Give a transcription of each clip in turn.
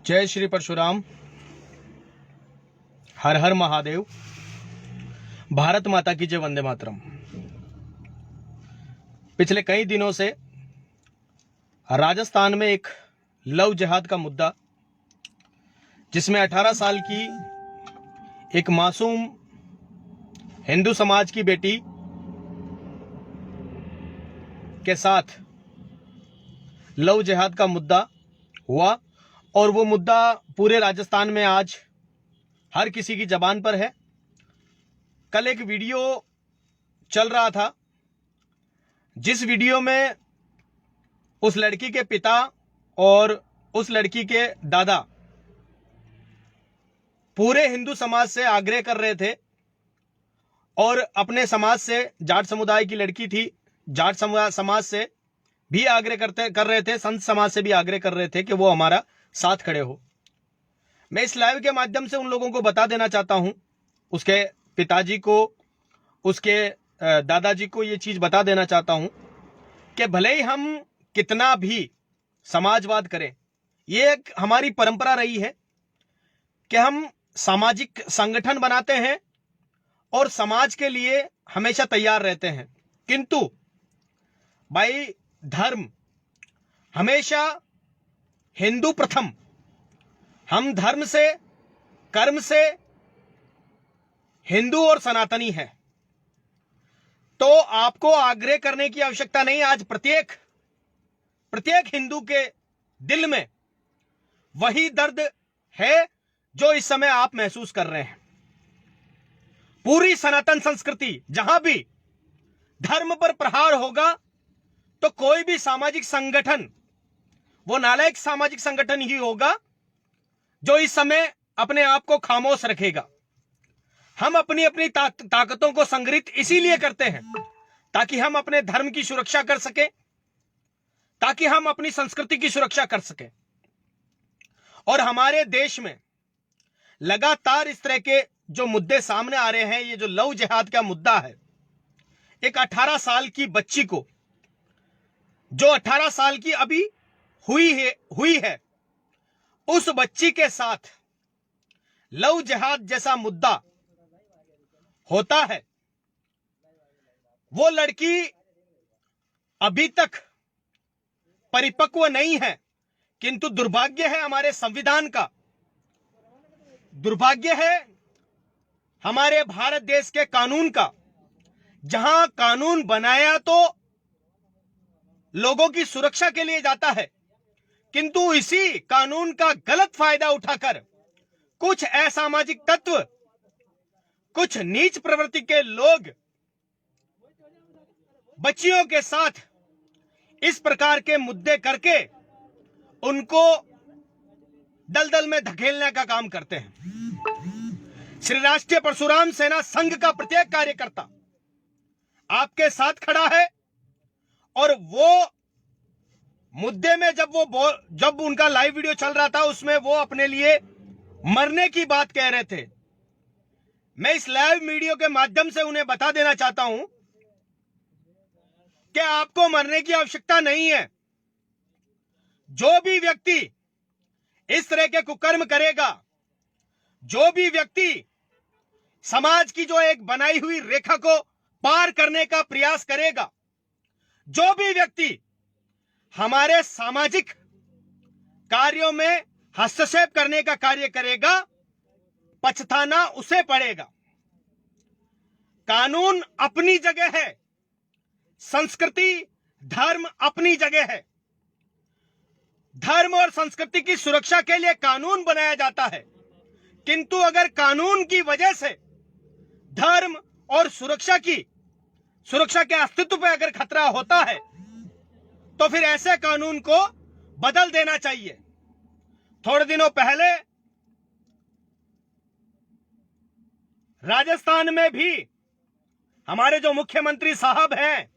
जय श्री परशुराम। हर हर महादेव। भारत माता की जय। वंदे मातरम। पिछले कई दिनों से राजस्थान में एक लव जिहाद का मुद्दा, जिसमें 18 साल की एक मासूम हिंदू समाज की बेटी के साथ लव जिहाद का मुद्दा हुआ और वो मुद्दा पूरे राजस्थान में आज हर किसी की जबान पर है। कल एक वीडियो चल रहा था, जिस वीडियो में उस लड़की के पिता और उस लड़की के दादा पूरे हिंदू समाज से आग्रह कर रहे थे और अपने समाज से, जाट समुदाय की लड़की थी, जाट समाज से भी आग्रह कर रहे थे, संत समाज से भी आग्रह कर रहे थे कि वो हमारा साथ खड़े हो। मैं इस लाइव के माध्यम से उन लोगों को बता देना चाहता हूं, उसके पिताजी को, उसके दादाजी को ये चीज बता देना चाहता हूं कि भले ही हम कितना भी समाजवाद करें, ये एक हमारी परंपरा रही है कि हम सामाजिक संगठन बनाते हैं और समाज के लिए हमेशा तैयार रहते हैं, किंतु भाई धर्म हमेशा हिंदू प्रथम। हम धर्म से, कर्म से हिंदू और सनातनी है, तो आपको आग्रह करने की आवश्यकता नहीं। आज प्रत्येक हिंदू के दिल में वही दर्द है जो इस समय आप महसूस कर रहे हैं। पूरी सनातन संस्कृति, जहां भी धर्म पर प्रहार होगा तो कोई भी सामाजिक संगठन वो नालायक सामाजिक संगठन ही होगा जो इस समय अपने आप को खामोश रखेगा। हम अपनी अपनी ताकतों को संग्रहित इसीलिए करते हैं ताकि हम अपने धर्म की सुरक्षा कर सके, ताकि हम अपनी संस्कृति की सुरक्षा कर सके। और हमारे देश में लगातार इस तरह के जो मुद्दे सामने आ रहे हैं, ये जो लव जिहाद का मुद्दा है, एक 18 साल की बच्ची को, जो 18 साल की अभी हुई है, उस बच्ची के साथ लव जिहाद जैसा मुद्दा होता है। वो लड़की अभी तक परिपक्व नहीं है, किंतु दुर्भाग्य है हमारे संविधान का, दुर्भाग्य है हमारे भारत देश के कानून का। जहां कानून बनाया तो लोगों की सुरक्षा के लिए जाता है, किंतु इसी कानून का गलत फायदा उठाकर कुछ असामाजिक तत्व, कुछ नीच प्रवृत्ति के लोग बच्चियों के साथ इस प्रकार के मुद्दे करके उनको दलदल में धकेलने का काम करते हैं। श्री राष्ट्रीय परशुराम सेना संघ का प्रत्येक कार्यकर्ता आपके साथ खड़ा है और वो मुद्दे में जब उनका लाइव वीडियो चल रहा था, उसमें वो अपने लिए मरने की बात कह रहे थे। मैं इस लाइव वीडियो के माध्यम से उन्हें बता देना चाहता हूं कि आपको मरने की आवश्यकता नहीं है। जो भी व्यक्ति इस तरह के कुकर्म करेगा, जो भी व्यक्ति समाज की जो एक बनाई हुई रेखा को पार करने का प्रयास करेगा, जो भी व्यक्ति हमारे सामाजिक कार्यों में हस्तक्षेप करने का कार्य करेगा, पछताना उसे पड़ेगा। कानून अपनी जगह है, संस्कृति, धर्म अपनी जगह है। धर्म और संस्कृति की सुरक्षा के लिए कानून बनाया जाता है, किंतु अगर कानून की वजह से धर्म और सुरक्षा के अस्तित्व पर अगर खतरा होता है तो फिर ऐसे कानून को बदल देना चाहिए। थोड़े दिनों पहले राजस्थान में भी हमारे जो मुख्यमंत्री साहब हैं,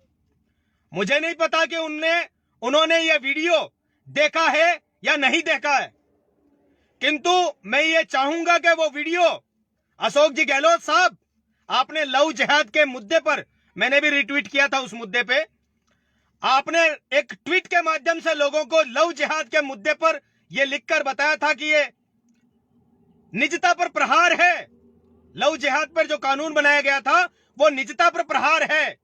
मुझे नहीं पता कि उन्होंने ये वीडियो देखा है या नहीं देखा है, किंतु मैं ये चाहूंगा कि वो वीडियो, अशोक जी गहलोत साहब, आपने लव जिहाद के मुद्दे पर, मैंने भी रिट्वीट किया था उस मुद्दे पे, आपने एक ट्वीट के माध्यम से लोगों को लव जिहाद के मुद्दे पर यह लिखकर बताया था कि ये निजता पर प्रहार है। लव जिहाद पर जो कानून बनाया गया था वो निजता पर प्रहार है।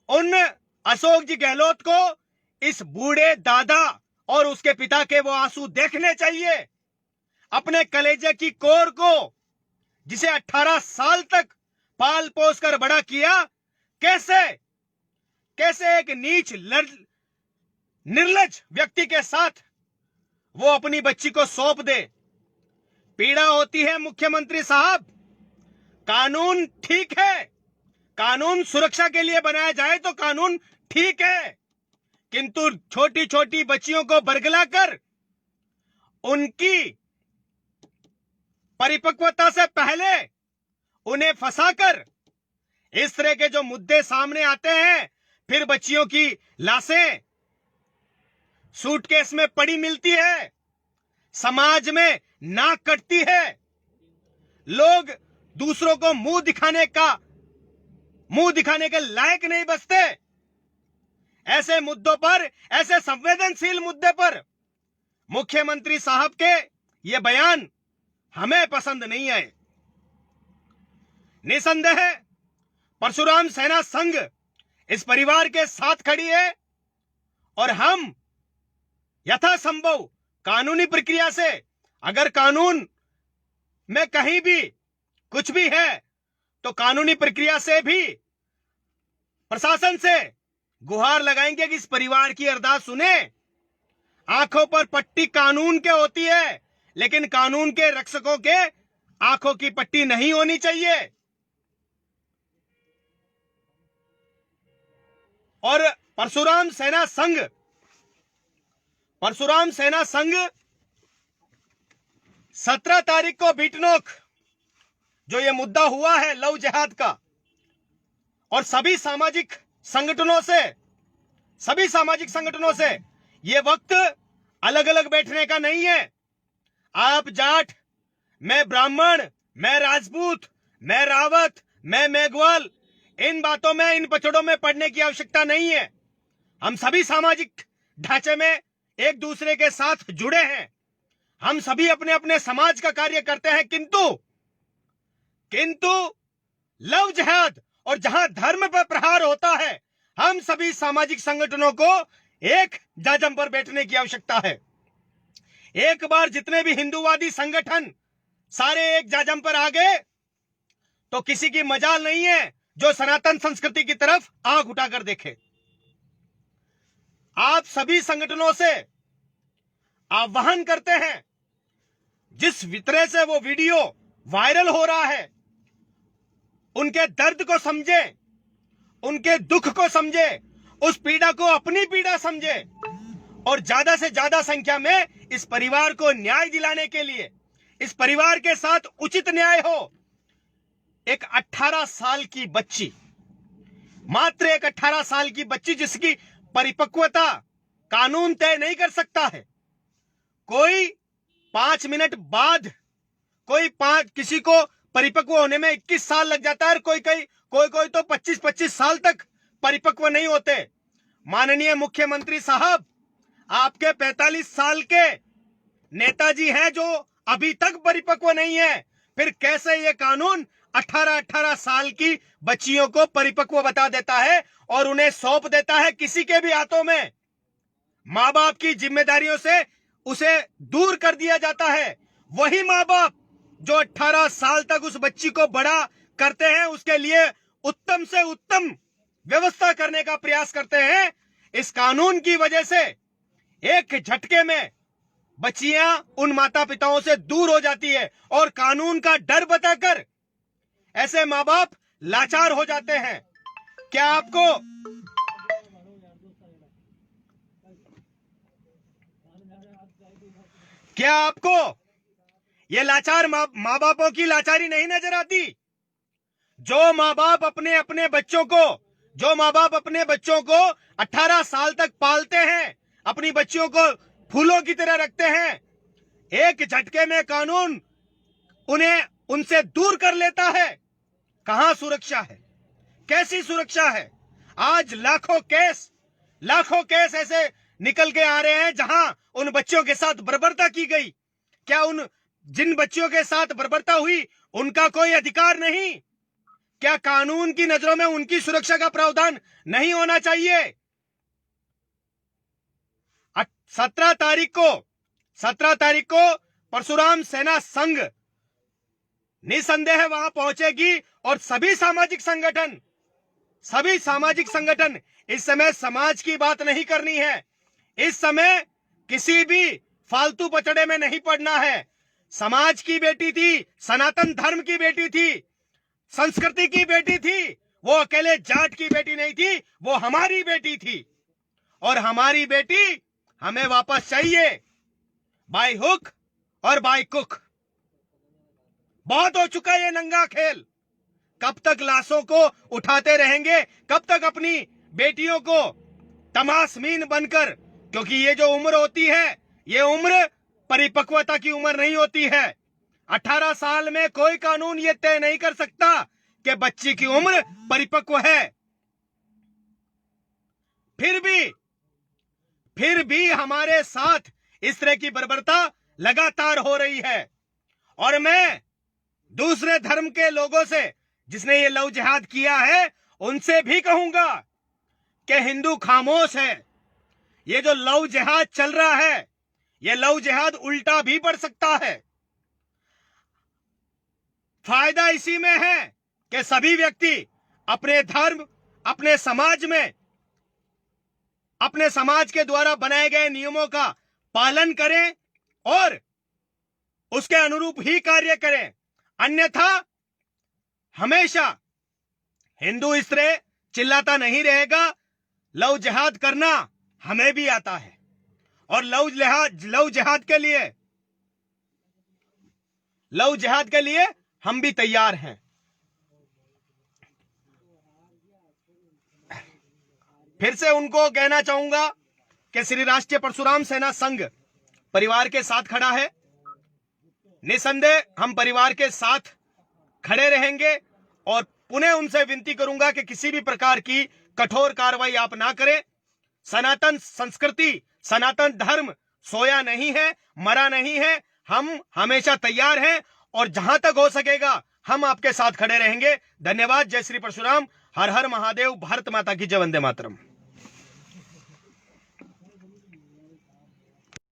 उन अशोक जी गहलोत को इस बूढ़े दादा और उसके पिता के वो आंसू देखने चाहिए। अपने कलेजे की कोर को, जिसे 18 साल तक पाल पोस कर बड़ा किया, कैसे एक नीच निर्लज व्यक्ति के साथ वो अपनी बच्ची को सौंप दे। पीड़ा होती है मुख्यमंत्री साहब। कानून ठीक है, कानून सुरक्षा के लिए बनाया जाए तो कानून ठीक है, किंतु छोटी छोटी बच्चियों को बरगलाकर उनकी परिपक्वता से पहले उन्हें फंसाकर इस तरह के जो मुद्दे सामने आते हैं, फिर बच्चियों की लाशें सूटकेस में पड़ी मिलती है, समाज में नाक कटती है, लोग दूसरों को मुंह दिखाने के लायक नहीं बचते। ऐसे मुद्दों पर, ऐसे संवेदनशील मुद्दे पर मुख्यमंत्री साहब के ये बयान हमें पसंद नहीं आए। निसंदेह परशुराम सेना संघ इस परिवार के साथ खड़ी है और हम यथासंभव कानूनी प्रक्रिया से, अगर कानून में कहीं भी कुछ भी है तो कानूनी प्रक्रिया से भी प्रशासन से गुहार लगाएंगे कि इस परिवार की अरदास सुने। आंखों पर पट्टी कानून के होती है, लेकिन कानून के रक्षकों के आंखों की पट्टी नहीं होनी चाहिए। और परशुराम सेना संघ 17 तारीख को बीटनोक जो ये मुद्दा हुआ है लव जिहाद का, और सभी सामाजिक संगठनों से ये वक्त अलग अलग बैठने का नहीं है। आप जाट, मैं ब्राह्मण, मैं राजपूत, मैं रावत, मैं मेघवाल, इन बातों में, इन पचड़ों में पड़ने की आवश्यकता नहीं है। हम सभी सामाजिक ढांचे में एक दूसरे के साथ जुड़े हैं। हम सभी अपने अपने समाज का कार्य करते हैं, किंतु लव जिहाद और जहां धर्म पर प्रहार होता है, हम सभी सामाजिक संगठनों को एक जाजम पर बैठने की आवश्यकता है। एक बार जितने भी हिंदूवादी संगठन सारे एक जाजम पर आ गए तो किसी की मजाल नहीं है जो सनातन संस्कृति की तरफ आंख उठाकर देखे। आप सभी संगठनों से आह्वान करते हैं, जिस तरह से वो वीडियो वायरल हो रहा है, उनके दर्द को समझे, उनके दुख को समझे, उस पीड़ा को अपनी पीड़ा समझे और ज्यादा से ज्यादा संख्या में इस परिवार को न्याय दिलाने के लिए, इस परिवार के साथ उचित न्याय हो। एक 18 साल की बच्ची, मात्र एक 18 साल की बच्ची जिसकी परिपक्वता कानून तय नहीं कर सकता है। कोई 5 मिनट बाद, किसी को परिपक्व होने में 21 साल लग जाता है, कोई तो 25 साल तक परिपक्व नहीं होते। माननीय मुख्यमंत्री साहब, आपके 45 साल के नेताजी हैं जो अभी तक परिपक्व नहीं है, फिर कैसे ये कानून 18 साल की बच्चियों को परिपक्व बता देता है और उन्हें सौंप देता है किसी के भी हाथों में। मां बाप की जिम्मेदारियों से उसे दूर कर दिया जाता है। वही मां बाप जो 18 साल तक उस बच्ची को बड़ा करते हैं, उसके लिए उत्तम से उत्तम व्यवस्था करने का प्रयास करते हैं, इस कानून की वजह से एक झटके में बच्चियां उन माता पिताओं से दूर हो जाती है और कानून का डर बताकर ऐसे मां बाप लाचार हो जाते हैं। क्या आपको ये लाचार मां बापों की लाचारी नहीं नजर आती? जो मां बाप अपने बच्चों को 18 साल तक पालते हैं, अपनी बच्चियों को फूलों की तरह रखते हैं, एक झटके में कानून उन्हें उनसे दूर कर लेता है। कहां सुरक्षा है? कैसी सुरक्षा है? आज लाखों केस ऐसे निकल के आ रहे हैं जहां उन बच्चों के साथ बर्बरता की गई। क्या उन जिन बच्चियों के साथ बर्बरता हुई उनका कोई अधिकार नहीं? क्या कानून की नजरों में उनकी सुरक्षा का प्रावधान नहीं होना चाहिए? 17 तारीख को परशुराम सेना संघ निसंदेह वहां पहुंचेगी और सभी सामाजिक संगठन इस समय समाज की बात नहीं करनी है। इस समय किसी भी फालतू पचड़े में नहीं पड़ना है। समाज की बेटी थी, सनातन धर्म की बेटी थी, संस्कृति की बेटी थी। वो अकेले जाट की बेटी नहीं थी, वो हमारी बेटी थी और हमारी बेटी हमें वापस चाहिए, बाय हुक और बाय कुक। बहुत हो चुका ये नंगा खेल। कब तक लाशों को उठाते रहेंगे? कब तक अपनी बेटियों को तमाशमीन बनकर? क्योंकि ये जो उम्र होती है, ये उम्र परिपक्वता की उम्र नहीं होती है। 18 साल में कोई कानून ये तय नहीं कर सकता कि बच्ची की उम्र परिपक्व है। फिर भी हमारे साथ इस तरह की बर्बरता लगातार हो रही है। और मैं दूसरे धर्म के लोगों से, जिसने ये लव जिहाद किया है, उनसे भी कहूंगा कि हिंदू खामोश है। ये जो लव जिहाद चल रहा है, ये लव जिहाद उल्टा भी पड़ सकता है। फायदा इसी में है कि सभी व्यक्ति अपने धर्म, अपने समाज के द्वारा बनाए गए नियमों का पालन करें और उसके अनुरूप ही कार्य करें। अन्यथा हमेशा हिंदू इस तरह चिल्लाता नहीं रहेगा। लव जिहाद करना हमें भी आता है और लव जिहाद के लिए हम भी तैयार हैं। फिर से उनको कहना चाहूंगा कि श्री राष्ट्रीय परशुराम सेना संघ परिवार के साथ खड़ा है। निसंदेह हम परिवार के साथ खड़े रहेंगे और पुनः उनसे विनती करूंगा कि किसी भी प्रकार की कठोर कार्रवाई आप ना करें। सनातन संस्कृति, सनातन धर्म सोया नहीं है, मरा नहीं है। हम हमेशा तैयार हैं और जहां तक हो सकेगा हम आपके साथ खड़े रहेंगे। धन्यवाद। जय श्री परशुराम। हर हर महादेव। भारत माता की जय। वंदे मातरम।